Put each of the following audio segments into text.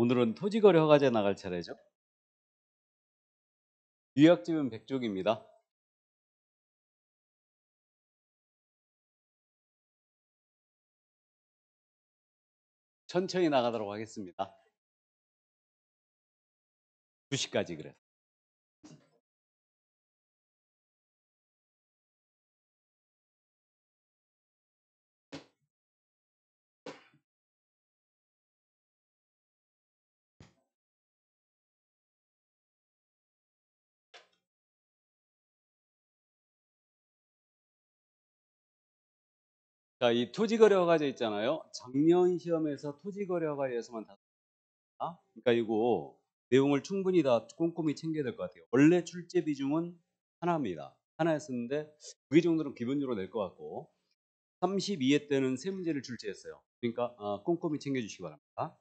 오늘은 토지거래 허가제 나갈 차례죠. 유약집은 100쪽입니다. 천천히 나가도록 하겠습니다. 2시까지 그래서. 자, 이 토지거래 허가제 있잖아요. 작년 시험에서 토지거래 허가제에서만 다 나왔다. 그러니까 이거 내용을 충분히 다 꼼꼼히 챙겨야 될 것 같아요. 원래 출제 비중은 하나입니다. 하나였었는데 2개 정도는 기본적으로 낼 것 같고 32회 때는 3문제를 출제했어요. 그러니까 꼼꼼히 챙겨주시기 바랍니다.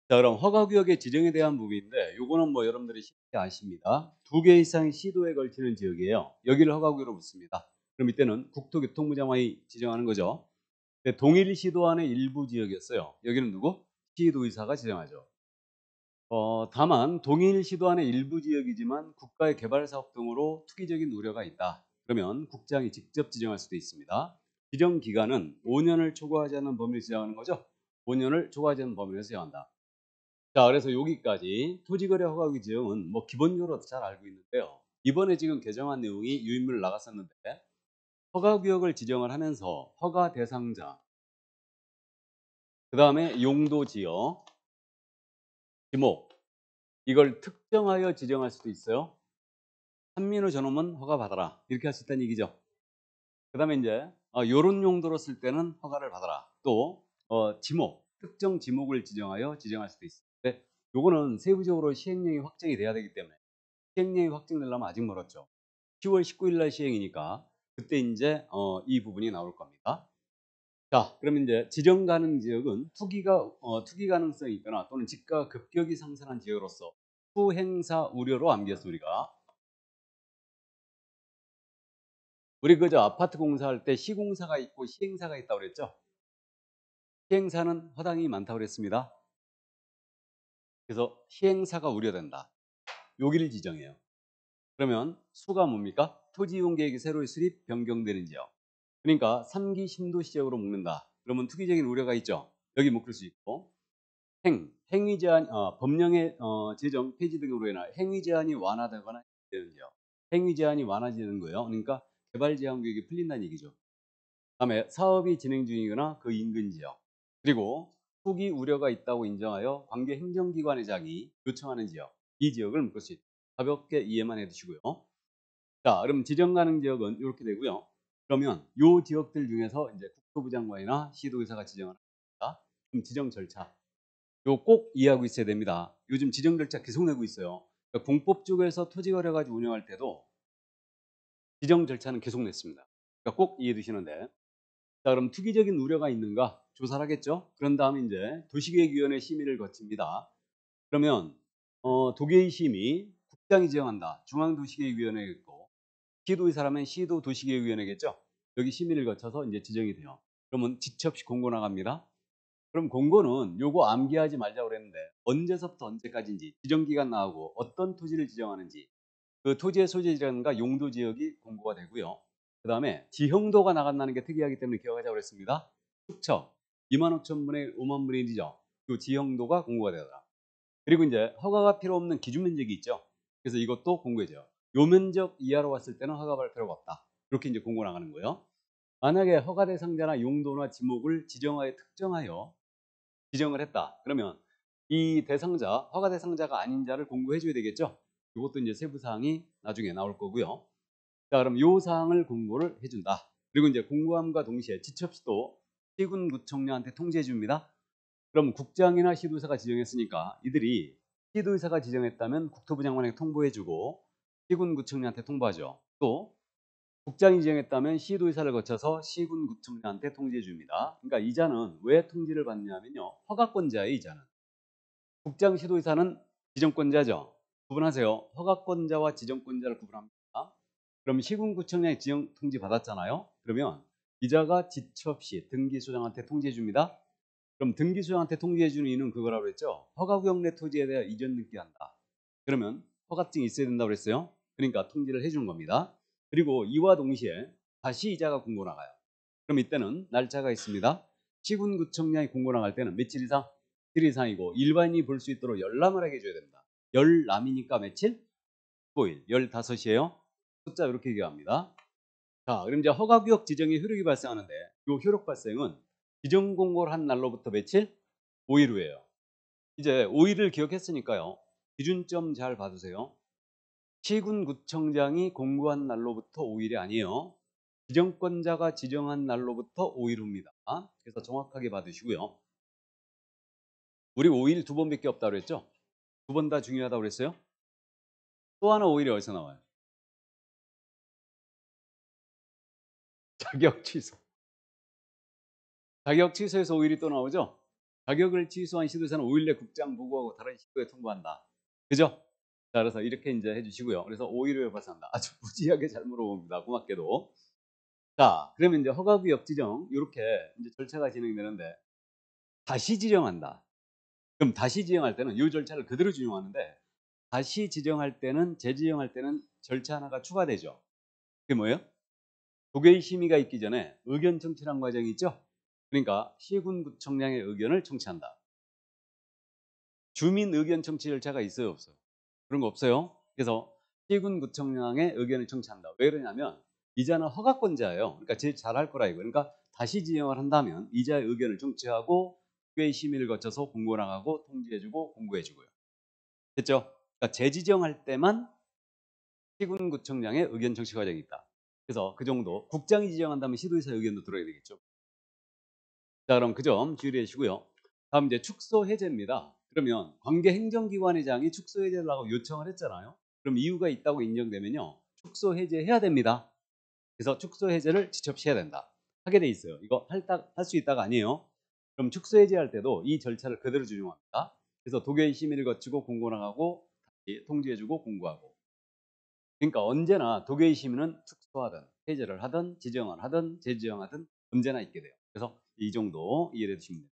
자, 그럼 허가구역의 지정에 대한 부분인데 요거는 뭐 여러분들이 쉽게 아십니다. 2개 이상의 시도에 걸치는 지역이에요. 여기를 허가구역으로 붙습니다. 그럼 이때는 국토교통부 장관이 지정하는 거죠. 근데 동일 시도 안의 일부 지역이었어요. 여기는 누구? 시도의사가 지정하죠. 다만 동일 시도 안의 일부 지역이지만 국가의 개발 사업 등으로 투기적인 우려가 있다. 그러면 국장이 직접 지정할 수도 있습니다. 지정 기간은 5년을 초과하지 않는 범위를 지정하는 거죠. 5년을 초과하지 않는 범위에서 정한다. 자, 그래서 여기까지 토지거래 허가구역 지정은 뭐 기본적으로 잘 알고 있는데요. 이번에 지금 개정한 내용이 유인물 나갔었는데 허가구역을 지정을 하면서 허가 대상자, 그 다음에 용도 지역, 지목 이걸 특정하여 지정할 수도 있어요. 한민호 저놈은 허가 받아라 이렇게 할 수 있다는 얘기죠. 그 다음에 이제 요런 용도로 쓸 때는 허가를 받아라. 또 지목, 특정 지목을 지정할 수도 있어요. 근데 요거는 세부적으로 시행령이 확정이 돼야 되기 때문에 시행령이 확정되려면 아직 멀었죠. 10월 19일 날 시행이니까 그때 이제 이 부분이 나올 겁니다. 자, 그러면 이제 지정 가능 지역은 투기 가능성이 있거나 또는 집가 급격히 상승한 지역으로서 후행사 우려로 암기했어 우리 그저 아파트 공사할 때 시공사가 있고 시행사가 있다고 그랬죠. 시행사는 허당이 많다고 그랬습니다. 그래서 시행사가 우려된다. 여기를 지정해요. 그러면 수가 뭡니까? 토지 이용 계획이 새로 수립 변경되는 지역. 그러니까 3기 신도시 지역으로 묶는다. 그러면 투기적인 우려가 있죠. 여기 묶을 수 있고 행위 제한 법령의 제정 폐지 등으로 인한 행위 제한이 완화되거나 되는 지역. 행위 제한이 완화되는 거예요. 그러니까 개발 제한 구역이 풀린다는 얘기죠. 다음에 사업이 진행 중이거나 그 인근 지역. 그리고 투기 우려가 있다고 인정하여 관계 행정기관회장이 요청하는 지역. 이 지역을 묶을 수 있다. 가볍게 이해만 해 두시고요. 자, 그럼 지정 가능 지역은 이렇게 되고요. 그러면 요 지역들 중에서 이제 국토부 장관이나 시도의사가 지정하는 겁니다. 그럼 지정 절차. 요 꼭 이해하고 있어야 됩니다. 요즘 지정 절차 계속 내고 있어요. 그러니까 공법 쪽에서 토지 거래 가지고 운영할 때도 지정 절차는 계속 냈습니다. 그러니까 꼭 이해해 두시는데. 자, 그럼 투기적인 우려가 있는가 조사를 하겠죠. 그런 다음에 이제 도시계획위원회 심의를 거칩니다. 그러면 도계의 심의 국장이 지정한다. 중앙도시계획위원회겠고 시도의사라면 시도 도시계획위원회겠죠. 여기 심의를 거쳐서 이제 지정이 돼요. 그러면 지체 없이 공고 나갑니다. 그럼 공고는 요거 암기하지 말자고 그랬는데 언제서부터 언제까지인지 지정기간 나오고 어떤 토지를 지정하는지 그 토지의 소재지라든가 용도 지역이 공고가 되고요. 그 다음에 지형도가 나간다는 게 특이하기 때문에 기억하자고 그랬습니다. 축척 25,000분의 5만 분의 1이죠. 그 지형도가 공고가 되더라. 그리고 이제 허가가 필요 없는 기준 면적이 있죠. 그래서 이것도 공고해져요. 요 면적 이하로 왔을 때는 허가 받을 필요가 없다. 이렇게 이제 공고 나가는 거예요. 만약에 허가 대상자나 용도나 지목을 특정하여 지정을 했다. 그러면 이 대상자, 허가 대상자가 아닌 자를 공고해 줘야 되겠죠. 이것도 이제 세부 사항이 나중에 나올 거고요. 자, 그럼 요 사항을 공고를 해준다. 그리고 이제 공고함과 동시에 지체 없이 또 시군구청장한테 통지해 줍니다. 그럼 국장이나 시도의사가 지정했으니까 이들이 시도의사가 지정했다면 국토부 장관에게 통보해주고 시군구청장한테 통보하죠. 또 국장이 지정했다면 시도의사를 거쳐서 시군구청장한테 통지해줍니다. 그러니까 이자는 왜 통지를 받냐면요. 허가권자의 이자는. 국장 시도의사는 지정권자죠. 구분하세요. 허가권자와 지정권자를 구분합니다. 그럼 시군구청장이 지정 통지 받았잖아요. 그러면 이자가 지체 없이 등기소장한테 통지해줍니다. 그럼 등기소장한테 통지해주는 이유는 그거라고 했죠. 허가구역 내 토지에 대해 이전 등기한다. 그러면 허가증이 있어야 된다고 그랬어요. 그러니까 통지를 해주는 겁니다. 그리고 이와 동시에 다시 이자가 공고 나가요. 그럼 이때는 날짜가 있습니다. 시군구청장이 공고 나갈 때는 며칠 이상? 7일 이상이고 일반인이 볼 수 있도록 열람을 하게 해줘야 됩니다. 열람이니까 며칠? 15일, 15이에요. 숫자 이렇게 얘기합니다. 자, 그럼 이제 허가구역 지정의 효력이 발생하는데 이 효력 발생은 지정 공고를 한 날로부터 며칠? 5일 후에요. 이제 5일을 기억했으니까요. 기준점 잘 봐주세요. 시군구청장이 공고한 날로부터 5일이 아니에요. 지정권자가 지정한 날로부터 5일 후입니다. 그래서 정확하게 받으시고요. 우리 5일 2번밖에 없다고 그랬죠? 2번 다 중요하다고 그랬어요? 또 하나 5일이 어디서 나와요? 자격 취소. 자격 취소에서 5일이 또 나오죠? 자격을 취소한 시도자는 5일 내 국장 보고하고 다른 시도에 통보한다. 그죠? 자, 그래서 이렇게 이제 해주시고요. 그래서 5일 후에 발생한다. 아주 무지하게 잘 물어봅니다. 고맙게도. 자, 그러면 이제 허가구역 지정 이렇게 이제 절차가 진행되는데 다시 지정한다. 그럼 다시 지정할 때는 이 절차를 그대로 준용하는데 다시 지정할 때는 재지정할 때는 절차 하나가 추가되죠. 그게 뭐예요? 도계의 심의가 있기 전에 의견 청취란 과정이 있죠. 그러니까 시군구청장의 의견을 청취한다. 주민 의견 청취 절차가 있어요, 없어요? 그런 거 없어요. 그래서 시군구청장의 의견을 청취한다. 왜 그러냐면 이자는 허가권자예요. 그러니까 제일 잘할 거라 이거. 그러니까 다시 지정을 한다면 이자의 의견을 청취하고 도계의 심의를 거쳐서 공고 나가고 통지해주고 공고해주고요. 됐죠? 그러니까 재지정할 때만 시군구청장의 의견 청취 과정이 있다. 그래서 그 정도. 국장이 지정한다면 시도의사 의견도 들어야 되겠죠. 자, 그럼 그 점 주의해 주시고요. 다음 이제 축소 해제입니다. 그러면 관계 행정기관의장이 축소 해제를 하고 요청을 했잖아요. 그럼 이유가 있다고 인정되면요. 축소 해제해야 됩니다. 그래서 축소 해제를 지첩시해야 된다. 하게 돼 있어요. 이거 할 수 있다가 아니에요. 그럼 축소 해제할 때도 이 절차를 그대로 준용합니다. 그래서 도계의 심의를 거치고 공고 나가고 다시 통지해주고 공고하고. 그러니까 언제나 도계의 심의는 축소하든 해제를 하든 지정을 하든 재지정하든 언제나 있게 돼요. 그래서 이 정도 이해해 주시면 됩니다.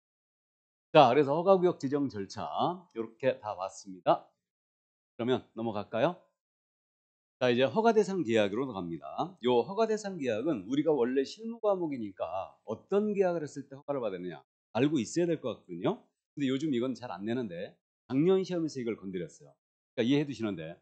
자, 그래서 허가구역 지정 절차 이렇게 다 봤습니다. 그러면 넘어갈까요? 자, 이제 허가대상 계약으로 갑니다. 요 허가대상 계약은 우리가 원래 실무 과목이니까 어떤 계약을 했을 때 허가를 받느냐 알고 있어야 될 것 같거든요. 근데 요즘 이건 잘 안 내는데 작년 시험에서 이걸 건드렸어요. 그러니까 이해해 두시는데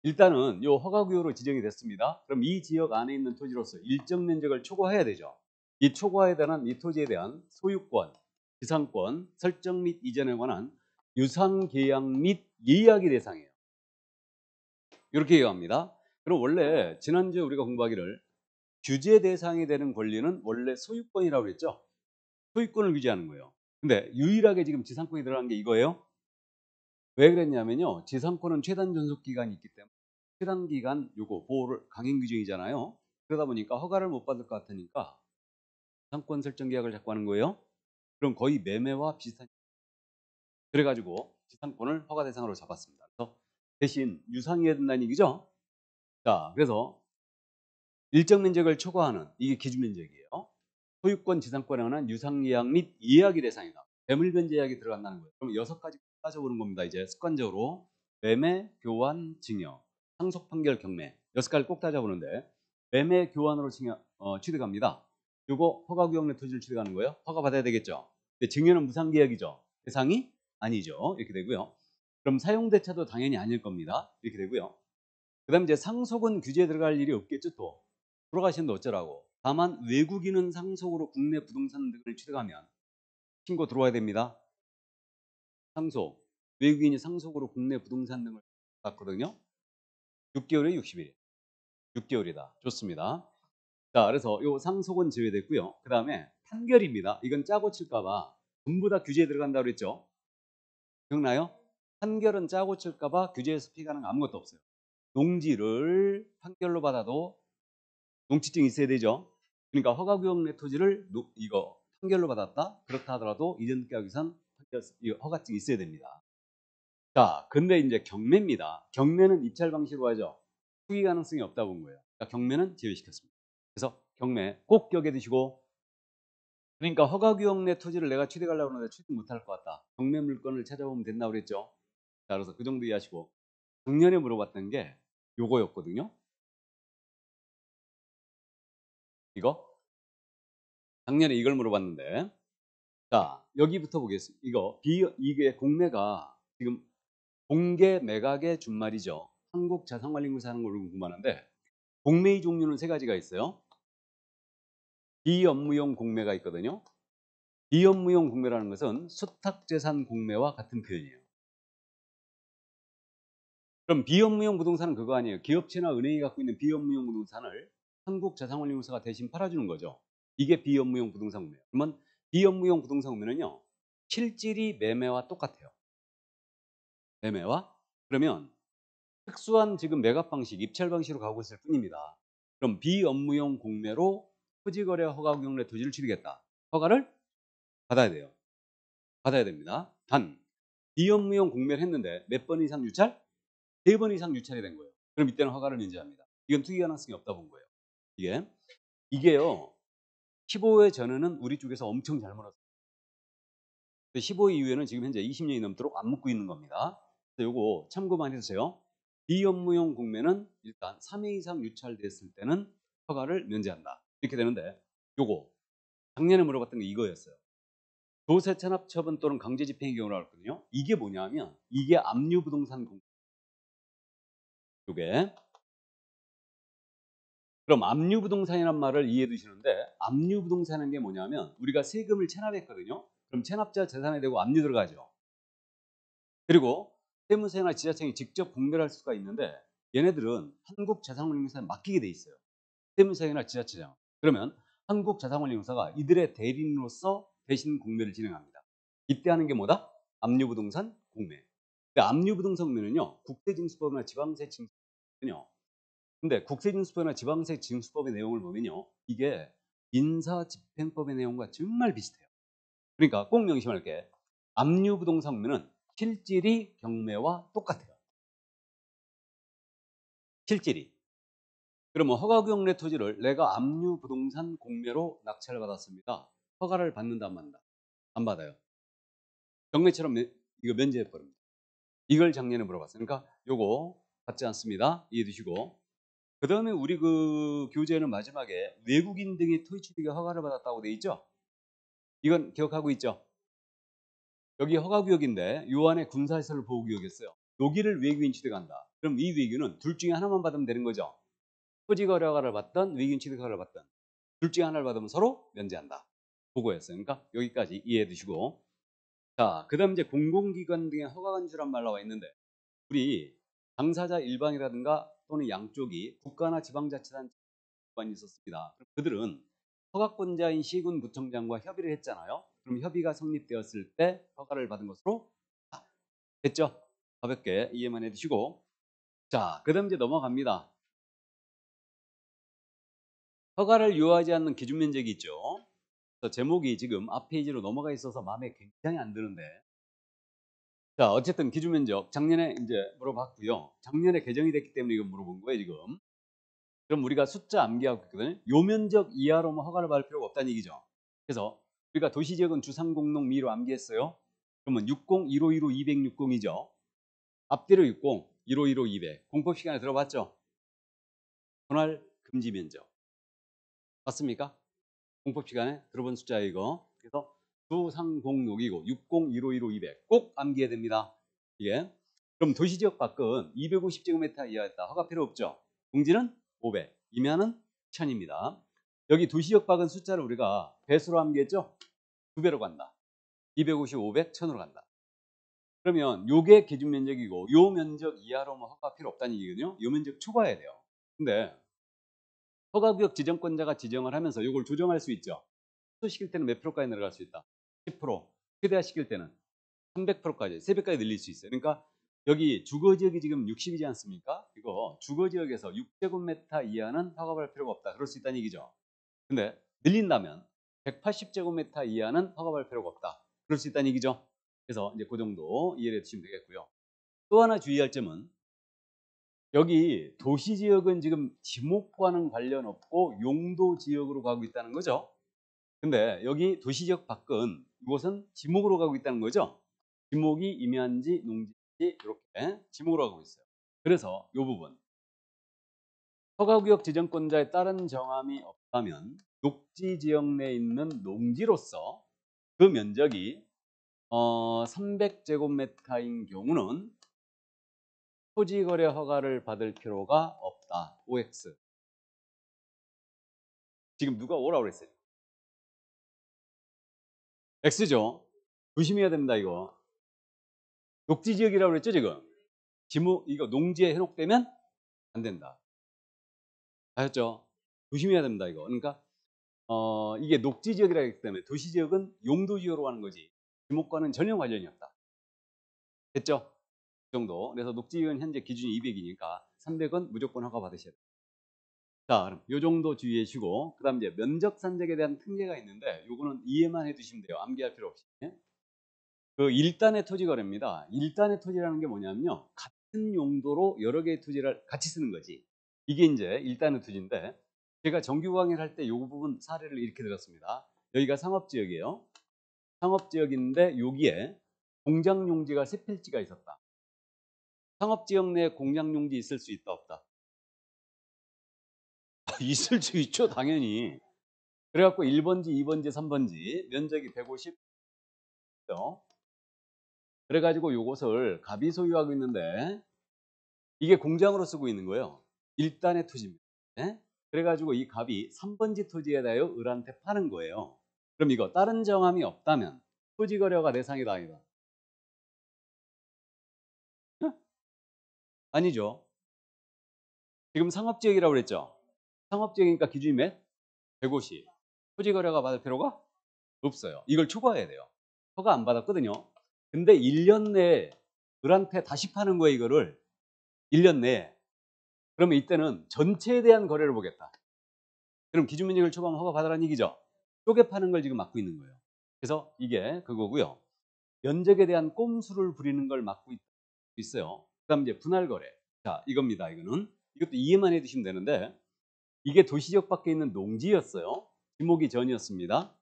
일단은 요 허가구역으로 지정이 됐습니다. 그럼 이 지역 안에 있는 토지로서 일정 면적을 초과해야 되죠. 이 초과에 대한 이 토지에 대한 소유권, 지상권, 설정 및 이전에 관한 유상 계약 및 예약의 대상이에요. 이렇게 얘기합니다. 그럼 원래 지난주에 우리가 공부하기를 규제 대상이 되는 권리는 원래 소유권이라고 그랬죠. 소유권을 규제하는 거예요. 근데 유일하게 지금 지상권이 들어간 게 이거예요. 왜 그랬냐면요. 지상권은 최단 존속 기간이 있기 때문에 최단 기간 요거 보호를 강행 규정이잖아요. 그러다 보니까 허가를 못 받을 것 같으니까 지상권 설정 계약을 자꾸 하는 거예요. 그럼 거의 매매와 비슷한. 그래가지고 지상권을 허가 대상으로 잡았습니다. 그래서 대신 유상이어야 된다는 얘기죠. 자, 그래서 일정 면적을 초과하는 이게 기준 면적이에요. 소유권 지상권에 관한 유상 예약 및 예약의 대상이다. 매물 변제 예약이 들어간다는 거예요. 그럼 6가지 따져보는 겁니다. 이제 습관적으로 매매, 교환, 증여, 상속 판결, 경매 6가지를 꼭 따져보는데 매매, 교환으로 취득합니다. 요거 허가구역 내 토지를 취득하는 거예요. 허가 받아야 되겠죠. 근데 증여는 무상계약이죠. 대상이 아니죠. 이렇게 되고요. 그럼 사용대차도 당연히 아닐 겁니다. 이렇게 되고요. 그 다음에 이제 상속은 규제에 들어갈 일이 없겠죠. 또 돌아가시는데 어쩌라고. 다만 외국인은 상속으로 국내 부동산 등을 취득하면 신고 들어와야 됩니다. 상속. 외국인이 상속으로 국내 부동산 등을 받거든요. 6개월에 60일. 6개월이다. 좋습니다. 자, 그래서 요 상속은 제외됐고요. 그 다음에 판결입니다. 이건 짜고 칠까봐 전부 다 규제에 들어간다고 그랬죠. 기억나요? 판결은 짜고 칠까봐 규제에서 피가는 아무것도 없어요. 농지를 판결로 받아도 농지증이 있어야 되죠. 그러니까 허가구역 내 토지를 이거 판결로 받았다. 그렇다 하더라도 이전 계약에선 허가증이 있어야 됩니다. 자, 근데 이제 경매입니다. 경매는 입찰 방식으로 하죠. 투기 가능성이 없다 본 거예요. 그러니까 경매는 제외시켰습니다. 그래서 경매 꼭 기억해 두시고 그러니까 허가구역 내 토지를 내가 취득하려고 하는데 취득 못할 것 같다. 경매 물건을 찾아보면 된다 그랬죠. 자, 그래서 그 정도 이해하시고 작년에 물어봤던 게 요거였거든요. 이거 작년에 이걸 물어봤는데, 자 여기부터 보겠습니다. 이게 공매가 지금 공개 매각의 준말이죠. 한국자산관리공사 하는 걸로 궁금하는데 공매의 종류는 세 가지가 있어요. 비업무용 공매가 있거든요. 비업무용 공매라는 것은 수탁재산 공매와 같은 표현이에요. 그럼 비업무용 부동산은 그거 아니에요. 기업체나 은행이 갖고 있는 비업무용 부동산을 한국자산관리공사가 대신 팔아주는 거죠. 이게 비업무용 부동산 공매예요. 그러면 비업무용 부동산 공매는요, 실질이 매매와 똑같아요. 매매와. 그러면 특수한 지금 매각 방식, 입찰 방식으로 가고 있을 뿐입니다. 그럼 비업무용 공매로 토지거래 허가구역 내 토지를 취득했다. 허가를 받아야 돼요. 받아야 됩니다. 단 비업무용 공매를 했는데 몇 번 이상 유찰? 3번 이상 유찰이 된 거예요. 그럼 이때는 허가를 면제합니다. 이건 투기 가능성이 없다 본 거예요. 이게요. 15회 전에는 우리 쪽에서 엄청 잘 물었어요. 15회 이후에는 지금 현재 20년이 넘도록 안 묻고 있는 겁니다. 그래서 요거 참고 많이 해주세요. 비업무용 공매는 일단 3회 이상 유찰됐을 때는 허가를 면제한다. 이렇게 되는데 요거 작년에 물어봤던 게 이거였어요. 조세 체납 처분 또는 강제 집행의 경우라고 했거든요. 이게 뭐냐면 이게 압류부동산 공매. 요게 그럼 압류부동산이란 말을 이해해 두시는데 압류부동산은 게 뭐냐면 우리가 세금을 체납했거든요. 그럼 체납자 재산에 대고 압류 들어가죠. 그리고 세무서나 지자청이 직접 공매할 수가 있는데 얘네들은 한국자산관리공사에 맡기게 돼 있어요. 세무서나 지자체장. 그러면 한국자산관리공사가 이들의 대리인으로서 대신 공매를 진행합니다. 이때 하는 게 뭐다? 압류부동산 공매. 근데 압류부동산 공매는요, 국세징수법이나 지방세징수법은요. 근데 국세징수법이나 지방세징수법의 내용을 보면요, 이게 민사집행법의 내용과 정말 비슷해요. 그러니까 꼭 명심할게. 압류부동산 공매는 실질이 경매와 똑같아요. 실질이. 그러면 허가구역 내 토지를 내가 압류부동산 공매로 낙찰을 받았습니다. 허가를 받는다 안 받는다? 안 받아요. 경매처럼 이거 면제해버립니다. 이걸 작년에 물어봤어요. 그러니까 요거 받지 않습니다. 이해해 두시고. 그 다음에 우리 그 교재는 마지막에 외국인 등의 토지 취득에 허가를 받았다고 돼 있죠? 이건 기억하고 있죠? 여기 허가구역인데 요 안에 군사시설 보호구역이었어요. 여기를 외국인 취득한다. 그럼 이 외국인은 둘 중에 하나만 받으면 되는 거죠. 토지거래 허가를 받던 외국인 취득 허가를 받던 둘 중에 하나를 받으면 서로 면제한다. 그거였어요. 그러니까 여기까지 이해해 두시고, 자, 그 다음 이제 공공기관 등의 허가 간주란 말 나와 있는데 우리 당사자 일방이라든가 또는 양쪽이 국가나 지방자치단체관이 있었습니다. 그들은 허가권자인 시군구청장과 협의를 했잖아요. 그럼 협의가 성립되었을 때 허가를 받은 것으로 됐죠? 가볍게 이해만 해두시고, 자, 그 다음 이제 넘어갑니다. 허가를 요하지 않는 기준 면적이 있죠. 그래서 제목이 지금 앞 페이지로 넘어가 있어서 마음에 굉장히 안 드는데, 자, 어쨌든 기준 면적 작년에 이제 물어봤고요. 작년에 개정이 됐기 때문에 이거 물어본 거예요, 지금. 그럼 우리가 숫자 암기하고 있거든요. 요 면적 이하로만 허가를 받을 필요가 없다는 얘기죠. 그래서 우리가 도시지역은 주상공농 미로 암기했어요. 그러면 60, 1515, 260이죠. 앞뒤로 60, 1515, 200. 공법 시간에 들어봤죠? 분할 금지 면적. 맞습니까? 공법 시간에 들어본 숫자예요, 이거. 그래서 주상공농이고 60, 1515, 200. 꼭 암기해야 됩니다. 이게. 그럼 도시지역 밖은 250제곱미터 이하였다. 허가 필요 없죠? 공지는 500, 임야는 1000입니다. 여기 도시지역 밖은 숫자를 우리가 배수로 암기했죠? 2배로 간다. 250, 500, 1000으로 간다. 그러면 요게 기준 면적이고 요 면적 이하로는 허가 필요 없다는 얘기거든요. 요 면적 초과해야 돼요. 근데 허가구역 지정권자가 지정을 하면서 요걸 조정할 수 있죠. 시킬 때는 몇 프로까지 내려갈 수 있다? 10%. 최대화 시킬 때는 300%까지, 3배까지 늘릴 수 있어요. 그러니까 여기 주거지역이 지금 60이지 않습니까? 이거 주거지역에서 6제곱미터 이하는 허가받을 필요가 없다. 그럴 수 있다는 얘기죠. 근데 늘린다면 180제곱미터 이하는 허가받을 필요가 없다. 그럴 수 있다는 얘기죠. 그래서 이제 그 정도 이해해 주시면 되겠고요. 또 하나 주의할 점은 여기 도시지역은 지금 지목과는 관련 없고 용도지역으로 가고 있다는 거죠. 근데 여기 도시지역 밖은 이곳은 지목으로 가고 있다는 거죠. 지목이 임야인지 농지인지 이렇게 지목으로 가고 있어요. 그래서 이 부분 허가구역 지정권자에 따른 정함이 없다면 녹지지역 내에 있는 농지로서 그 면적이 300제곱미터인 경우는 토지거래 허가를 받을 필요가 없다. OX. 지금 누가 오라고 그랬어요? X죠. 조심해야 됩니다. 이거 녹지지역이라고 그랬죠 지금. 지목 이거 농지에 해놓되면 안 된다. 아셨죠? 조심해야 됩니다. 이거. 그러니까 이게 녹지지역이라고 했기 때문에 도시지역은 용도지역으로 가는 거지 지목과는 전혀 관련이 없다. 됐죠? 그 정도. 그래서 녹지지역은 현재 기준이 200이니까 300은 무조건 허가 받으셔야 돼요. 자, 그럼 요 정도 주의해 주시고 그다음 이제 면적 산적에 대한 특례가 있는데 요거는 이해만 해 두시면 돼요. 암기할 필요 없이. 그 일단의 토지 거래입니다. 일단의 토지라는 게 뭐냐면요. 같은 용도로 여러 개의 토지를 같이 쓰는 거지. 이게 이제 일단의 토지인데 제가 정규 강의를 할 때 요 부분 사례를 이렇게 들었습니다. 여기가 상업지역이에요. 상업지역인데 여기에 공장용지가 세 필지가 있었다. 상업지역 내에 공장용지 있을 수 있다 없다? 있을 수 있죠 당연히. 그래갖고 1번지, 2번지, 3번지 면적이 150. 그래가지고 요것을 갑이 소유하고 있는데 이게 공장으로 쓰고 있는 거예요. 일단의 토지입니다. 네? 그래가지고 이 갑이 3번지 토지에 대하여 을한테 파는 거예요. 그럼 이거 다른 정함이 없다면 토지거래가 대상이다 아니다? 아니죠. 지금 상업지역이라고 그랬죠. 상업지역이니까 기준이 몇? 150. 토지거래가 받을 필요가 없어요. 이걸 초과해야 돼요. 허가 안 받았거든요. 근데 1년 내에 을한테 다시 파는 거예요. 이거를 1년 내에. 그러면 이때는 전체에 대한 거래를 보겠다. 그럼 기준 면적을 초과하면 허가 받으라는 얘기죠. 쪼개 파는 걸 지금 막고 있는 거예요. 그래서 이게 그거고요. 면적에 대한 꼼수를 부리는 걸 막고 있어요. 그다음 이제 분할 거래. 자, 이겁니다. 이거는 이것도 이해만 해두시면 되는데 이게 도시지역 밖에 있는 농지였어요. 지목이 전이었습니다.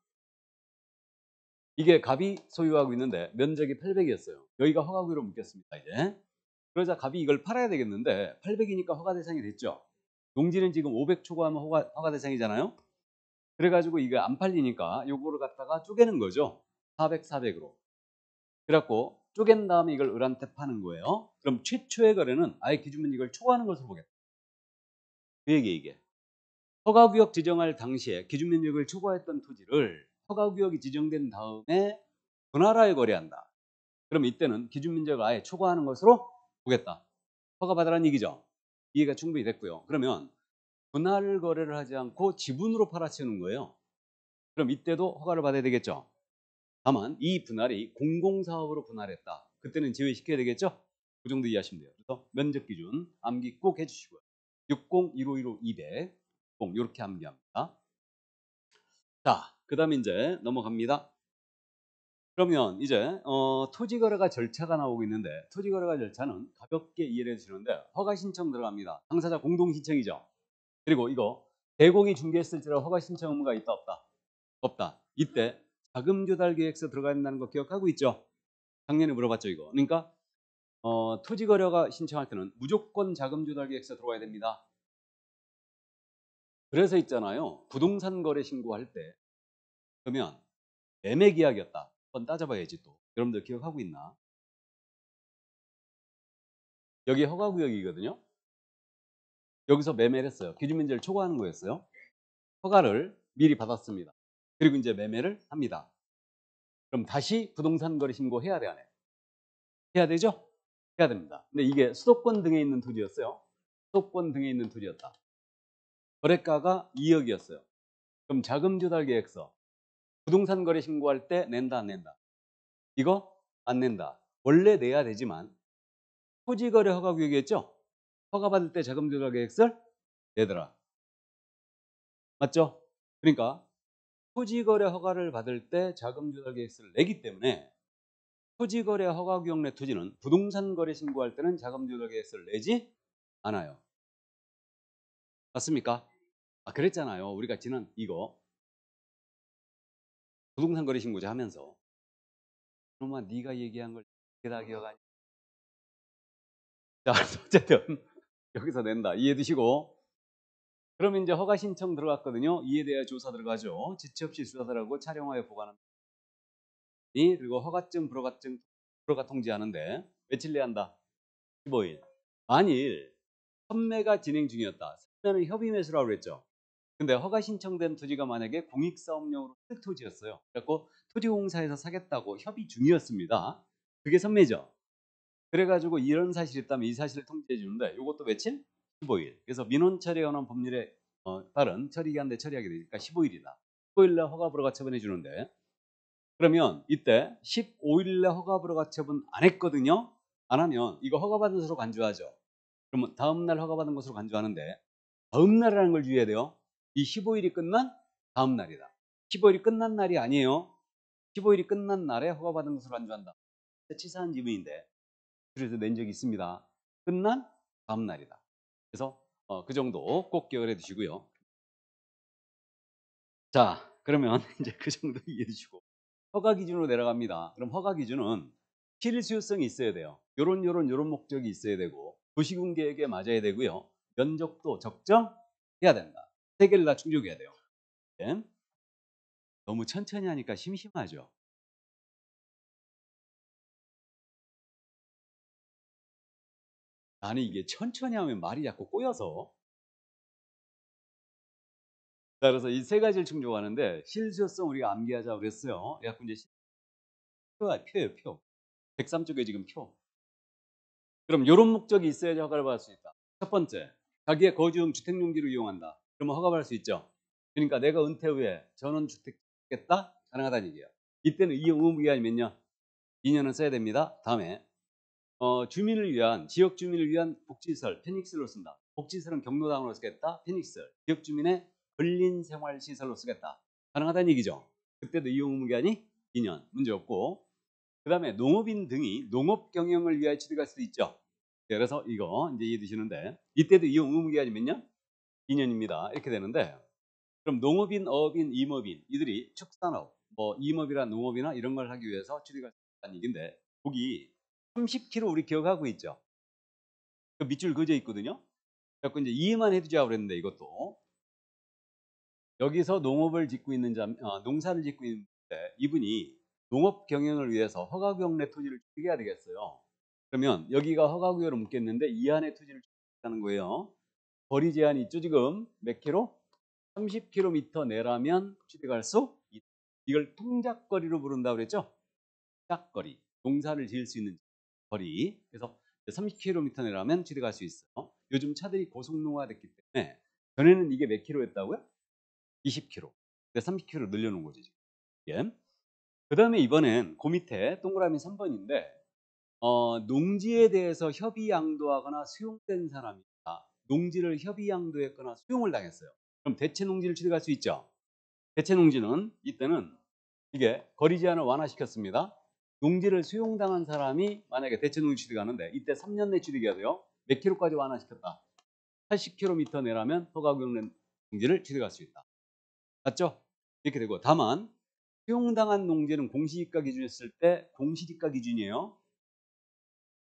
이게 갑이 소유하고 있는데 면적이 800이었어요. 여기가 허가구역으로 묶였습니다. 이제 그러자 갑이 이걸 팔아야 되겠는데 800이니까 허가 대상이 됐죠. 농지는 지금 500 초과하면 허가 대상이잖아요. 그래가지고 이게 안 팔리니까 요거를 갖다가 쪼개는 거죠. 400, 400으로. 그래갖고 쪼갠 다음에 이걸 을한테 파는 거예요. 그럼 최초의 거래는 아예 기준면 이걸 초과하는 것으로 보겠다. 그 얘기 이게. 허가구역 지정할 당시에 기준면적을 초과했던 토지를 허가구역이 지정된 다음에 분할하여 거래한다. 그럼 이때는 기준면적을 아예 초과하는 것으로 보겠다. 허가 받으라는 얘기죠. 이해가 충분히 됐고요. 그러면 분할 거래를 하지 않고 지분으로 팔아치우는 거예요. 그럼 이때도 허가를 받아야 되겠죠. 다만 이 분할이 공공사업으로 분할했다. 그때는 제외시켜야 되겠죠. 그 정도 이해하시면 돼요. 그래서 면적 기준 암기 꼭 해주시고요. 60, 1515, 200 이렇게 암기합니다. 자, 그 다음에 이제 넘어갑니다. 그러면 이제 토지거래가 절차가 나오고 있는데 토지거래가 절차는 가볍게 이해를 해주시는데 허가 신청 들어갑니다. 당사자 공동 신청이죠. 그리고 이거 대공이 중개했을지라도 허가 신청 의무가 있다 없다? 없다. 이때 자금 조달 계획서 들어가 있다는 거 기억하고 있죠? 작년에 물어봤죠 이거. 그러니까 토지거래가 신청할 때는 무조건 자금 조달 계획서 들어와야 됩니다. 그래서 있잖아요. 부동산 거래 신고할 때 그러면 매매 계약이었다. 한번 따져봐야지 또. 여러분들 기억하고 있나? 여기 허가구역이거든요. 여기서 매매를 했어요. 기준면적을 초과하는 거였어요. 허가를 미리 받았습니다. 그리고 이제 매매를 합니다. 그럼 다시 부동산 거래 신고해야 돼, 안 해? 해야 되죠? 해야 됩니다. 근데 이게 수도권 등에 있는 토지였어요. 수도권 등에 있는 토지였다. 거래가가 2억이었어요. 그럼 자금 조달 계획서 부동산 거래 신고할 때 낸다 안 낸다? 이거 안 낸다. 원래 내야 되지만 토지 거래 허가 구역이었죠? 허가 받을 때 자금 조달 계획서를 내더라. 맞죠? 그러니까 토지 거래 허가를 받을 때 자금 조달 계획서를 내기 때문에 토지 거래 허가 구역 내 토지는 부동산 거래 신고할 때는 자금 조달 계획서를 내지 않아요. 맞습니까? 아, 그랬잖아요. 우리가 지난 이거 부동산 거래 신고자 하면서 그놈아 네가 얘기한 걸 이게 다 기억하니? 자, 어쨌든 여기서 낸다. 이해해 두시고 그러면 이제 허가 신청 들어갔거든요. 이에 대해 조사 들어가죠. 지체 없이 수사들하고 촬영하여 보관합니다. 그리고 허가증, 불허가 통지하는데 며칠 내야 한다? 15일. 만일 판매가 진행 중이었다. 판매는 협의 매수라고 그랬죠. 근데 허가 신청된 토지가 만약에 공익사업용으로 쓸 토지였어요. 그래갖고 토지공사에서 사겠다고 협의 중이었습니다. 그게 선매죠. 그래가지고 이런 사실이 있다면 이 사실을 통지해 주는데 이것도 며칠? 15일. 그래서 민원 처리에 관한 법률에 따른 처리기한대 처리하게 되니까 15일이다. 15일날 허가 불허가 처분해 주는데 그러면 이때 15일날 허가 불허가 처분 안 했거든요. 안 하면 이거 허가받은 것으로 간주하죠. 그러면 다음날 허가받은 것으로 간주하는데 다음날이라는 걸 주의해야 돼요. 이 15일이 끝난 다음날이다. 15일이 끝난 날이 아니에요. 15일이 끝난 날에 허가받은 것으로 간주한다. 치사한 지문인데 그래서 낸 적이 있습니다. 끝난 다음날이다. 그래서 그 정도 꼭 기억을 해 두시고요. 자, 그러면 이제 그 정도 이해해 주시고 허가 기준으로 내려갑니다. 그럼 허가 기준은 실수요성이 있어야 돼요. 요런 목적이 있어야 되고 도시군 계획에 맞아야 되고요. 면적도 적정해야 된다. 세 개를 다 충족해야 돼요. 네. 너무 천천히 하니까 심심하죠. 아니 이게 천천히 하면 말이 자꾸 꼬여서. 자, 그래서 이 세 가지를 충족하는데 실수요성 우리가 암기하자고 그랬어요. 그래갖고 이제 표예요, 표. 103쪽에 지금 표. 그럼 이런 목적이 있어야지 허가를 받을 수 있다. 첫 번째, 자기의 거주용 주택용지를 이용한다. 그러면 허가받을 수 있죠. 그러니까 내가 은퇴 후에 전원주택 짓겠다? 가능하다는 얘기예요. 이때는 이용 의무기간이 몇 년? 2년은 써야 됩니다. 다음에 주민을 위한, 지역 주민을 위한 복지시설, 페닉스로 쓴다. 복지시설은 경로당으로 쓰겠다. 페닉스, 지역 주민의 근린생활시설로 쓰겠다. 가능하다는 얘기죠. 그때도 이용 의무기간이 2년, 문제 없고. 그 다음에 농업인 등이 농업 경영을 위하여 취득할 수도 있죠. 그래서 이거 이제 이해 드시는데 이때도 이용 의무기간이 몇 년? 2년입니다. 이렇게 되는데 그럼 농업인, 어업인, 임업인 이들이 축산업, 뭐 임업이나 농업이나 이런 걸 하기 위해서 취득할 수 있다는 얘기인데 거기 30km 우리 기억하고 있죠. 그 밑줄 그어져 있거든요. 그래서 이제 이해만 해두자고 그랬는데 이것도 여기서 농업을 짓고 있는 농사를 짓고 있는데 이분이 농업 경영을 위해서 허가구역 토지를 취득해야 되겠어요. 그러면 여기가 허가구역으로 묻겠는데 이 안에 토지를 취득하는 거예요. 거리 제한이 있죠 지금 몇 킬로? 30km 내라면 취득할 수 있다. 이걸 통작거리로 부른다고 그랬죠? 통작거리, 농사를 지을 수 있는 거리. 그래서 30km 내라면 취득할 수 있어요. 요즘 차들이 고속노화 됐기 때문에 전에는 이게 몇 킬로였다고요? 20km. 그래서 30km 늘려놓은 거죠. 예. 그 다음에 이번엔 그 밑에 동그라미 3번인데 농지에 대해서 협의 양도하거나 수용된 사람이다. 농지를 협의 양도했거나 수용을 당했어요. 그럼 대체 농지를 취득할 수 있죠. 대체 농지는 이때는 이게 거리 제한을 완화시켰습니다. 농지를 수용당한 사람이 만약에 대체 농지 취득하는데 이때 3년 내 취득해야 돼요. 몇 킬로까지 완화시켰다? 80km 내라면 허가구역 농지를 취득할 수 있다. 맞죠? 이렇게 되고 다만 수용당한 농지는 공시지가 기준이었을 때 공시지가 기준이에요.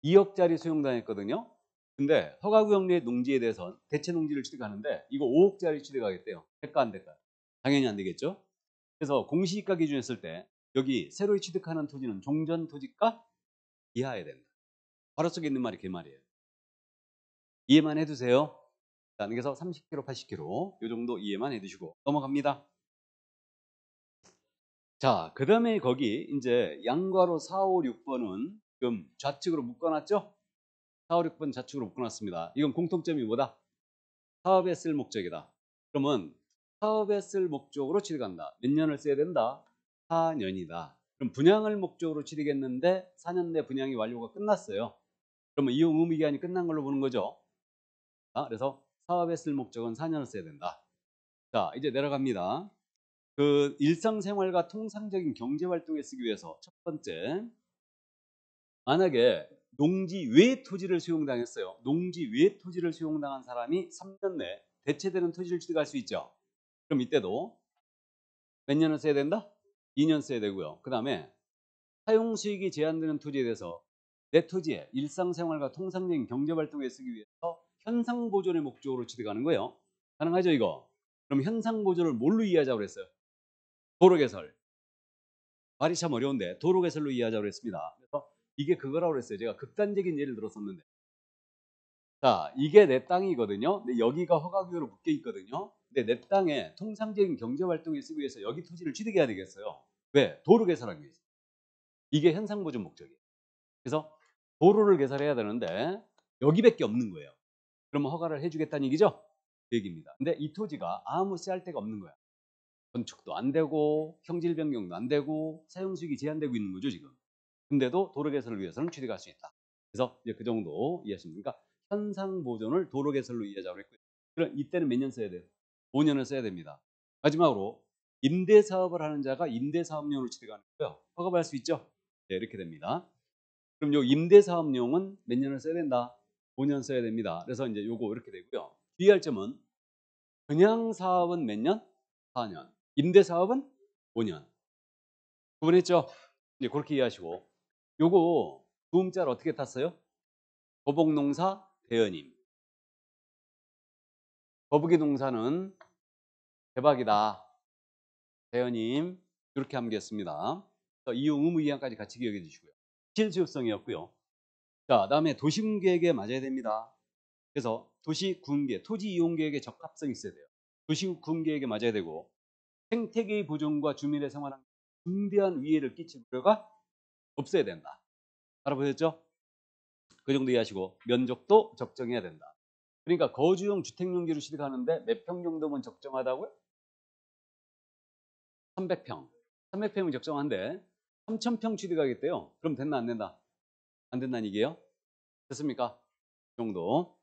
2억짜리 수용당했거든요. 근데 허가구역 내 농지에 대해서 대체 농지를 취득하는데 이거 5억짜리 취득하겠대요. 될까 안 될까? 당연히 안 되겠죠. 그래서 공시지가 기준이었을 때 여기 새로 취득하는 토지는 종전 토지가 이하해야 된다. 바로 속에 있는 말이 그 말이에요. 이해만 해두세요. 자, 그래서 30km, 80km 이 정도 이해만 해두시고 넘어갑니다. 자, 그 다음에 거기 이제 양괄호 4, 5, 6번은 지금 좌측으로 묶어놨죠? 4, 5, 6번 좌측으로 묶어놨습니다. 이건 공통점이 뭐다? 사업에 쓸 목적이다. 그러면 사업에 쓸 목적으로 취득한다. 몇 년을 써야 된다? 4년이다. 그럼 분양을 목적으로 취득했는데 4년 내 분양이 완료가 끝났어요. 그러면 이용 의무 기간이 끝난 걸로 보는 거죠. 그래서 사업에 쓸 목적은 4년을 써야 된다. 자, 이제 내려갑니다. 그 일상생활과 통상적인 경제활동에 쓰기 위해서 첫 번째, 만약에 농지 외 토지를 수용당했어요. 농지 외 토지를 수용당한 사람이 3년 내 대체되는 토지를 취득할 수 있죠. 그럼 이때도 몇 년을 써야 된다? 2년 써야 되고요. 그 다음에 사용 수익이 제한되는 토지에 대해서 내 토지에 일상생활과 통상적인 경제활동에 쓰기 위해서 현상보존의 목적으로 취득하는 거예요. 가능하죠 이거? 그럼 현상보존을 뭘로 이해하자고 그랬어요? 도로개설. 말이 참 어려운데 도로개설로 이해하자고 그랬습니다. 그래서 이게 그거라고 그랬어요. 제가 극단적인 예를 들었었는데, 자, 이게 내 땅이거든요. 근데 여기가 허가구역으로 묶여 있거든요. 근데 내 땅에 통상적인 경제활동에 쓰기 위해서 여기 토지를 취득해야 되겠어요. 왜? 도로 개설하기 위해서. 이게 현상보존 목적이에요. 그래서 도로를 개설해야 되는데 여기밖에 없는 거예요. 그러면 허가를 해주겠다는 얘기죠? 그 얘기입니다. 근데 이 토지가 아무 쓸데가 없는 거야. 건축도 안 되고 형질 변경도 안 되고 사용 수익이 제한되고 있는 거죠 지금. 근데도 도로 개설을 위해서는 취득할 수 있다. 그래서 이제 그 정도 이해하시면 됩니까? 현상 보존을 도로 개설로 이해하자고 했고요. 그럼 이때는 몇 년 써야 돼요? 5년을 써야 됩니다. 마지막으로 임대 사업을 하는 자가 임대 사업용으로 취득하는 거예요. 허가받을 수 있죠? 네, 이렇게 됩니다. 그럼 요 임대 사업용은 몇 년을 써야 된다? 5년 써야 됩니다. 그래서 이제 요거 이렇게 되고요. 주의할 점은 그냥 사업은 몇 년? 4년. 임대 사업은 5년. 구분했죠? 이제 그렇게 이해하시고, 요거 두음자를 어떻게 탔어요? 거북농사 대여님. 거북이 농사는 대박이다. 대여님. 이렇게 암기했습니다. 이용 의무 이항까지 같이 기억해 주시고요. 실수요성이었고요. 자, 다음에 도시군계획에 맞아야 됩니다. 그래서 도시군계, 토지 이용 계획에 적합성이 있어야 돼요. 도시군계획에 맞아야 되고, 생태계의 보존과 주민의 생활에 중대한 위해를 끼칠 우려가 없어야 된다. 알아보셨죠? 그 정도 이해하시고, 면적도 적정해야 된다. 그러니까 거주용 주택용지로 취득하는데 몇 평 정도면 적정하다고요? 300평. 300평이면 적정한데 3000평 취득하겠대요. 그럼 됐나 안 된다? 안 된다는 얘기예요? 됐습니까? 그 정도.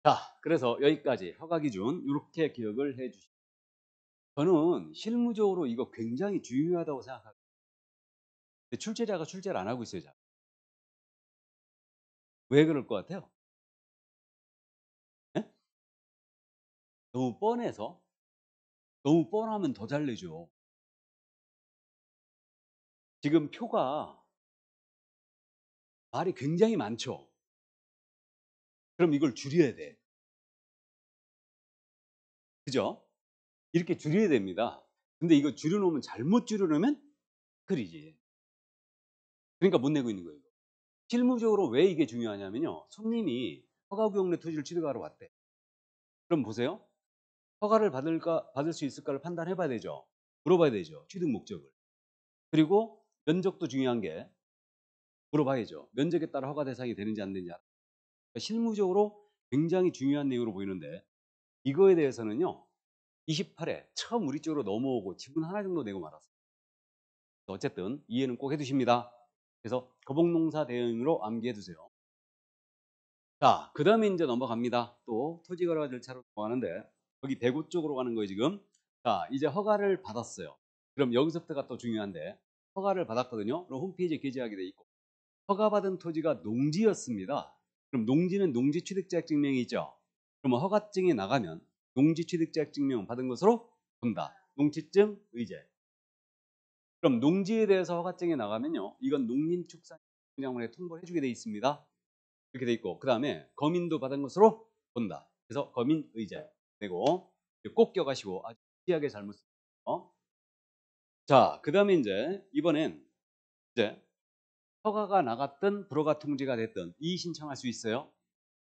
자, 그래서 여기까지 허가 기준 이렇게 기억을 해 주시고, 저는 실무적으로 이거 굉장히 중요하다고 생각합니다. 출제자가 출제를 안 하고 있어요. 잘. 왜 그럴 것 같아요? 네? 너무 뻔해서? 너무 뻔하면 더 잘 내죠. 지금 표가 말이 굉장히 많죠. 그럼 이걸 줄여야 돼. 그죠? 이렇게 줄여야 됩니다. 근데 이거 줄여놓으면 잘못 줄여놓으면 그리지. 그러니까 못 내고 있는 거예요. 실무적으로 왜 이게 중요하냐면요. 손님이 허가구역 내 토지를 취득하러 왔대. 그럼 보세요. 허가를 받을 수 있을까를 판단해 봐야 되죠. 물어봐야 되죠. 취득 목적을. 그리고 면적도 중요한 게 물어봐야죠. 면적에 따라 허가 대상이 되는지 안 되는지. 그러니까 실무적으로 굉장히 중요한 내용으로 보이는데, 이거에 대해서는요. 28회 처음 우리 쪽으로 넘어오고 지분 하나 정도 내고 말았어요. 어쨌든 이해는 꼭 해두십니다. 그래서 거북농사 대응으로 암기해 두세요. 자, 그 다음에 이제 넘어갑니다. 또 토지거래 절차로 넘어가는데, 여기 대구 쪽으로 가는 거예요 지금. 자, 이제 허가를 받았어요. 그럼 여기서부터가 또 중요한데, 허가를 받았거든요. 그럼 홈페이지에 게재하게 돼 있고, 허가받은 토지가 농지였습니다. 그럼 농지는 농지취득자격 증명이 있죠. 그럼 허가증이 나가면 농지취득자격 증명 받은 것으로 본다. 농취증, 의제. 그럼 농지에 대해서 허가증이 나가면요, 이건 농림축산식품장관에 통보를 해주게 돼 있습니다. 이렇게 돼 있고, 그 다음에 거민도 받은 것으로 본다. 그래서 거민 의제 되고, 꼭 기억하시고 아주 특이하게 잘못 쓰죠. 자, 그 다음에 이제 이번엔 이제 허가가 나갔든 불허가 통지가 됐든 이의 신청할 수 있어요.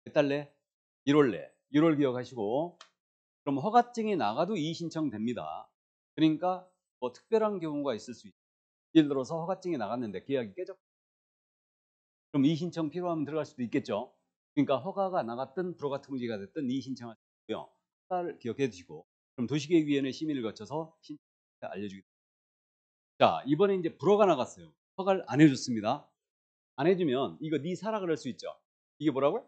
몇 달 내? 1월 내. 1월 기억하시고, 그럼 허가증이 나가도 이의 신청됩니다. 그러니까 뭐 특별한 경우가 있을 수 있어요. 예를 들어서 허가증이 나갔는데 계약이 깨졌. 그럼 이의 신청 필요하면 들어갈 수도 있겠죠. 그러니까 허가가 나갔든 불허가 통지가 됐든 이의 신청할 수 있고요. 허가를 기억해 두시고, 그럼 도시계획위원회 심의를 거쳐서 신청 알려주겠습니다. 자, 이번에 이제 불허가 나갔어요. 허가를 안 해줬습니다. 안 해주면 이거 네 사라 그럴 수 있죠. 이게 뭐라고요?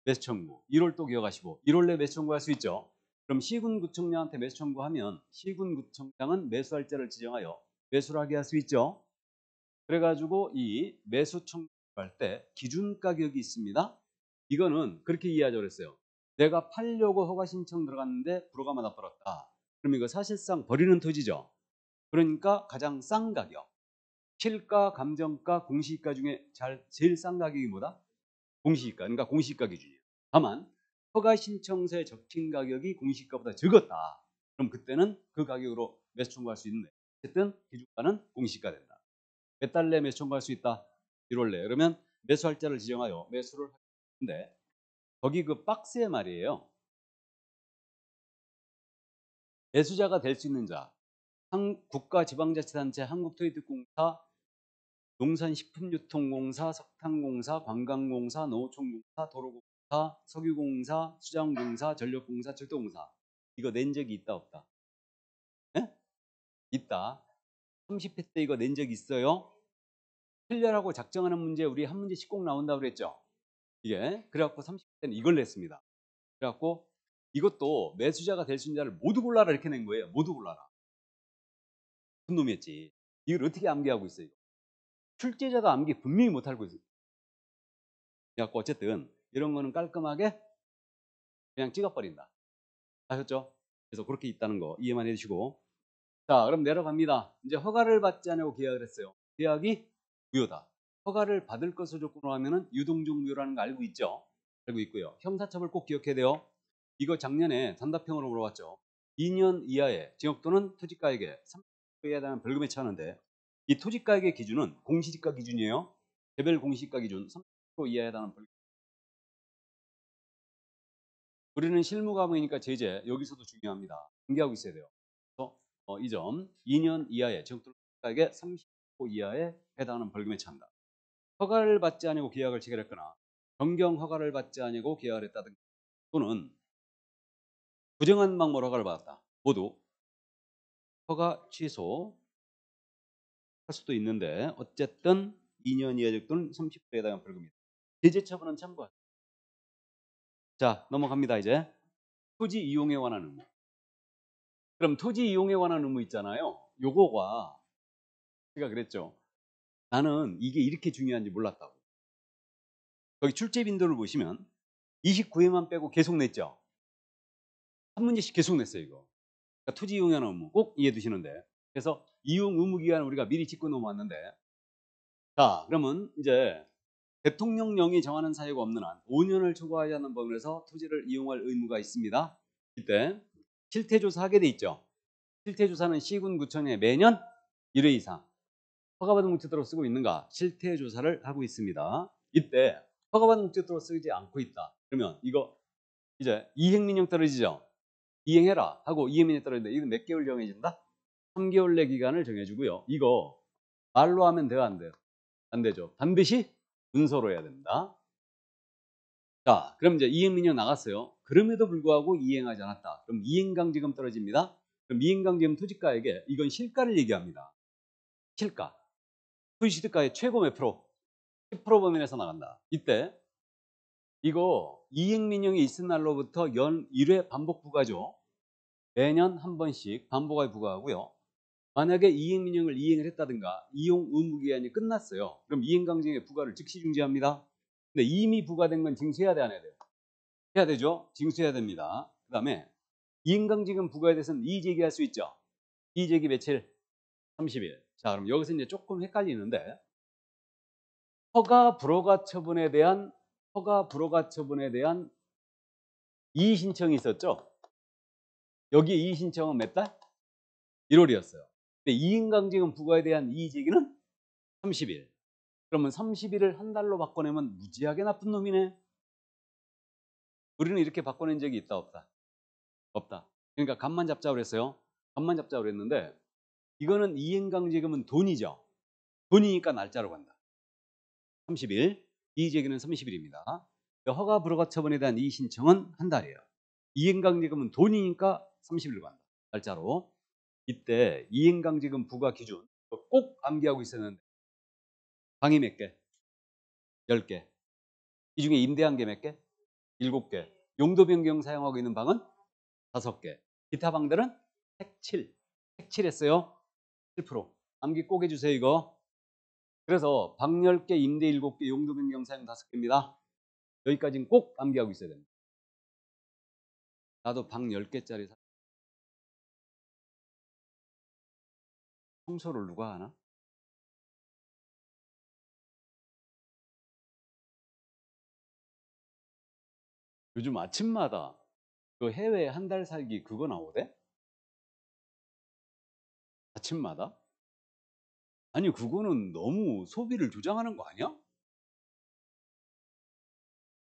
매수 청구. 1월 또 기억하시고 1월 내 매수 청구할 수 있죠. 그럼 시군구청장한테 매수 청구하면 시군구청장은 매수할자를 지정하여 매수를 하게 할 수 있죠. 그래가지고 이 매수 청구할 때 기준 가격이 있습니다. 이거는 그렇게 이해하자고 그랬어요. 내가 팔려고 허가 신청 들어갔는데 불허가 맞아버렸다. 그럼 이거 사실상 버리는 토지죠. 그러니까 가장 싼 가격. 실가, 감정가, 공시지가 중에 제일 싼 가격이 뭐다? 공시지가. 그러니까 공시지가 기준이에요. 다만 허가 신청서의 적힌 가격이 공시지가보다 적었다. 그럼 그때는 그 가격으로 매수 청구할 수 있는데 어쨌든 기준가는 공시지가 된다. 몇 달 내에 매수 청구할 수 있다? 1월 내에. 그러면 매수할자를 지정하여 매수를 하는데 거기 그 박스에 말이에요. 매수자가 될 수 있는 자, 국가지방자치단체, 한국토익특공사, 농산식품유통공사, 석탄공사, 관광공사, 농어촌공사, 도로공사, 석유공사, 수자원공사, 전력공사, 철도공사. 이거 낸 적이 있다 없다? 네? 있다. 30회 때 이거 낸 적 있어요? 틀려라고 작정하는 문제 우리 한 문제씩 꼭 나온다고 그랬죠? 이게 그래갖고 30회 때는 이걸 냈습니다. 그래갖고 이것도 매수자가 될 수 있는 자를 모두 골라라 이렇게 낸 거예요. 모두 골라라. 무슨 놈이었지? 이걸 어떻게 암기하고 있어요? 출제자도 암기 분명히 못 알고 있어요. 그래갖고 어쨌든 이런 거는 깔끔하게 그냥 찍어버린다. 아셨죠? 그래서 그렇게 있다는 거 이해만 해주시고, 자 그럼 내려갑니다. 이제 허가를 받지 않고 계약을 했어요. 계약이 무효다. 허가를 받을 것을 조건으로 하면은 유동적 무효라는 거 알고 있죠? 알고 있고요. 형사처벌 꼭 기억해야 돼요. 이거 작년에 단답형으로 물어봤죠. 2년 이하의 징역 또는 토지가액의 30% 이하에 대한 벌금에 처하는데 이 토지가액의 기준은 공시지가 기준이에요. 개별 공시지가 기준 30% 이하에 해당하는 벌금. 우리는 실무과목이니까 제재 여기서도 중요합니다. 암기하고 있어야 돼요. 그래서 이 점 2년 이하의 징역 또는 토지가액의 30% 이하에 해당하는 벌금에 처한다. 허가를 받지 아니고 계약을 체결했거나 변경 허가를 받지 아니고 계약을 했다든가 또는 부정한 방법으로 허가를 받았다. 모두 허가 취소할 수도 있는데 어쨌든 2년 이하적 또는 30%에 해당하는 벌금이다. 제재 처분은 참고하세요. 자 넘어갑니다. 이제 토지 이용에 관한 의무. 그럼 토지 이용에 관한 의무 있잖아요. 요거가 제가 그랬죠. 나는 이게 이렇게 중요한지 몰랐다고. 거기 출제 빈도를 보시면 29회만 빼고 계속 냈죠. 한 문제씩 계속 냈어요. 이거. 그러니까 토지 이용에 관한 의무 꼭 이해해 두시는데, 그래서 이용 의무 기간을 우리가 미리 짚고 넘어왔는데, 자 그러면 이제 대통령령이 정하는 사유가 없는 한 5년을 초과하지 않는 범위에서 토지를 이용할 의무가 있습니다. 이때 실태조사하게 돼 있죠. 실태조사는 시군 구청에 매년 1회 이상 허가받은 목적으로 쓰고 있는가 실태조사를 하고 있습니다. 이때 허가받은 목적으로 쓰지 않고 있다. 그러면 이거 이제 이행민령 떨어지죠. 이행해라 하고 이행민령 떨어진다. 이거 몇 개월 정해진다? 3개월 내 기간을 정해주고요. 이거 말로 하면 돼요, 안 돼요? 안 되죠. 반드시 문서로 해야 됩니다. 자, 그럼 이제 이행민령 나갔어요. 그럼에도 불구하고 이행하지 않았다. 그럼 이행강제금 떨어집니다. 그럼 이행강제금 토지가에게 이건 실가를 얘기합니다. 실가. 토지취득가의 최고 몇 프로? 10% 범위에서 나간다. 이때 이거 이행민령이 있은 날로부터 연 1회 반복 부과죠. 매년 한 번씩 반복하게 부과하고요. 만약에 이행민령을 이행을 했다든가 이용 의무기한이 끝났어요. 그럼 이행강제금의 부과를 즉시 중지합니다. 근데 이미 부과된 건 징수해야 돼, 안 해야 돼요? 해야 되죠. 징수해야 됩니다. 그 다음에 이행강제금 부과에 대해서는 이의제기할 수 있죠. 이의제기 며칠? 30일. 자, 그럼 여기서 이제 조금 헷갈리는데 허가 불허가 처분에 대한 이의 신청이 있었죠. 여기에 이의 신청은 몇 달? 1월이었어요. 근데 이행강제금 부과에 대한 이의 제기는 30일. 그러면 30일을 한 달로 바꿔내면 무지하게 나쁜 놈이네. 우리는 이렇게 바꿔낸 적이 있다 없다? 없다. 그러니까 간만 잡자고 그랬어요. 간만 잡자고 그랬는데 이거는 이행강제금은 돈이죠. 돈이니까 날짜로 간다. 30일. 이의 제기는 30일입니다. 허가 불허가 처분에 대한 이의 신청은 한 달이에요. 이행강제금은 돈이니까 30일 간다. 날짜로. 이때 이행강제금 부과 기준 꼭 암기하고 있었는데 방이 몇 개? 10개. 이 중에 임대한 게 몇 개? 7개. 용도 변경 사용하고 있는 방은 5개. 기타 방들은 색칠. 색칠했어요. 7%. 암기 꼭 해주세요 이거. 그래서 방 10개, 임대 7개, 용도 변경 사용 5개입니다. 여기까지는 꼭 암기하고 있어야 됩니다. 나도 방 10개짜리 청소를 누가 하나? 요즘 아침마다 그 해외 한 달 살기 그거 나오대? 아침마다? 아니 그거는 너무 소비를 조장하는 거 아니야?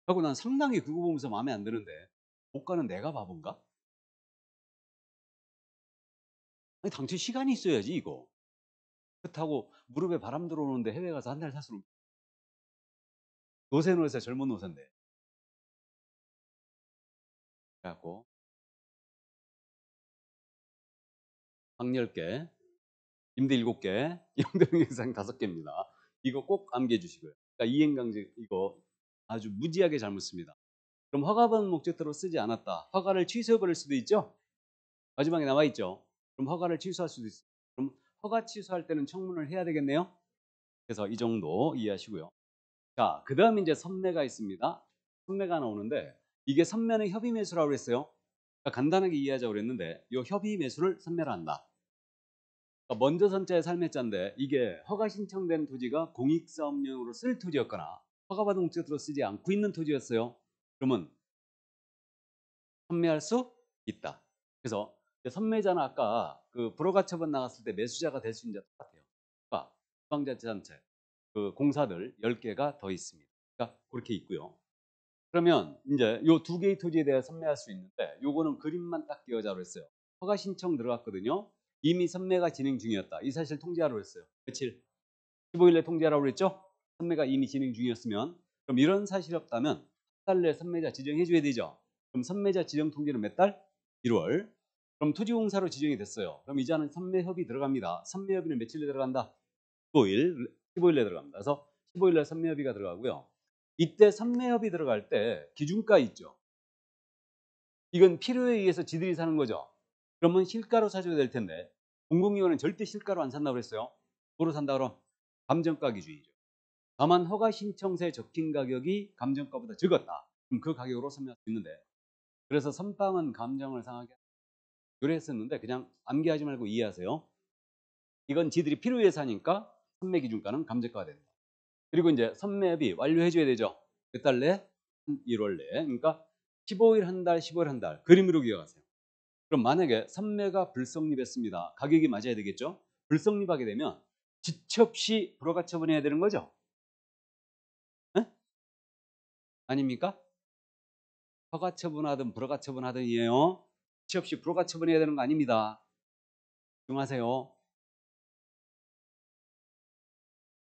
하고 난 상당히 그거 보면서 마음에 안 드는데 못 가는 내가 바본가? 아니 당최 시간이 있어야지 이거. 그렇다고 무릎에 바람 들어오는데 해외 가서 한 달 살 수는 노세 젊은 노세인데. 그래갖고 방 10개, 임대 7개, 영등영상 5개입니다. 이거 꼭 암기해 주시고요. 그러니까 이행강제 이거 아주 무지하게 잘못 씁니다. 그럼 허가받은 목적대로 쓰지 않았다. 허가를 취소해버릴 수도 있죠. 마지막에 나와 있죠. 그럼 허가를 취소할 수도 있어요. 그럼 허가 취소할 때는 청문을 해야 되겠네요. 그래서 이 정도 이해하시고요. 자, 그 다음 이제 선매가 있습니다. 선매가 나오는데 이게 선매는 협의 매수라고 그랬어요. 그러니까 간단하게 이해하자고 그랬는데 이 협의 매수를 선매를 한다. 그러니까 먼저 선자의 삶의자인데 이게 허가 신청된 토지가 공익사업용으로 쓸 토지였거나 허가받은 목적으로 쓰지 않고 있는 토지였어요. 그러면 선매할 수 있다. 그래서 선매자는 아까 그 불허가 처분 나갔을 때 매수자가 될 수 있는 자 똑같아요. 그러니까 지방자치단체 그 공사들 10개가 더 있습니다. 그러니까 그렇게 있고요. 그러면 이제 요 두 개의 토지에 대해 선매할 수 있는데 요거는 그림만 딱 띄워자로 했어요. 허가 신청 들어갔거든요. 이미 선매가 진행 중이었다. 이 사실 통지하라고 했어요. 며칠? 15일에 통지하라고 그랬죠? 선매가 이미 진행 중이었으면 그럼 이런 사실이 없다면 한 달 내에 선매자 지정해 줘야 되죠. 그럼 선매자 지정 통지는 몇 달? 1월. 그럼 토지공사로 지정이 됐어요. 그럼 이제는 선매협의 들어갑니다. 선매협의는 며칠에 들어간다? 15일에 들어갑니다. 그래서 15일에 선매협의가 들어가고요. 이때 선매협의 들어갈 때 기준가 있죠. 이건 필요에 의해서 지들이 사는 거죠. 그러면 실가로 사줘야 될 텐데 공공기관은 절대 실가로 안 산다고 그랬어요. 뭐로 산다 그럼? 감정가 기준이죠. 다만 허가 신청서에 적힌 가격이 감정가보다 적었다. 그럼 그 가격으로 선매할 수 있는데 그래서 선빵은 감정을 상하게 그랬었는데 그냥 암기하지 말고 이해하세요. 이건 지들이 필요에 의해서 하니까 선매 기준가는 감정가가 된다. 그리고 이제 선매협의 완료해줘야 되죠. 몇 달 내? 1월 내. 그러니까 15일 한 달, 15일 한 달. 그림으로 기억하세요. 그럼 만약에 선매가 불성립했습니다. 가격이 맞아야 되겠죠? 불성립하게 되면 지체 없이 불허가 처분해야 되는 거죠? 에? 아닙니까? 허가 처분하든 불허가 처분하든이에요. 지체 없이 불허가 처분해야 되는 거 아닙니다. 집중하세요.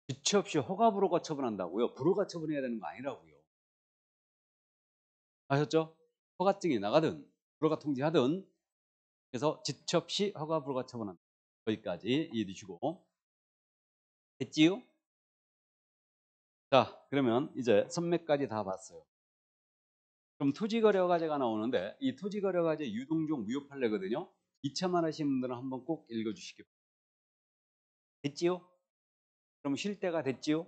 지체 없이 허가 불허가 처분한다고요? 불허가 처분해야 되는 거 아니라고요. 아셨죠? 허가증이 나가든 불허가 통지하든 그래서 지체 없이 허가 불허가 처분한다. 거기까지 이해해 주시고 됐지요? 자 그러면 이제 선매까지 다 봤어요. 그럼 토지거래과제가 나오는데 이 토지거래과제 유동종 무효판례거든요. 2차만 하신 분들은 한번 꼭 읽어주시기 바랍니다. 됐지요? 그럼 쉴 때가 됐지요?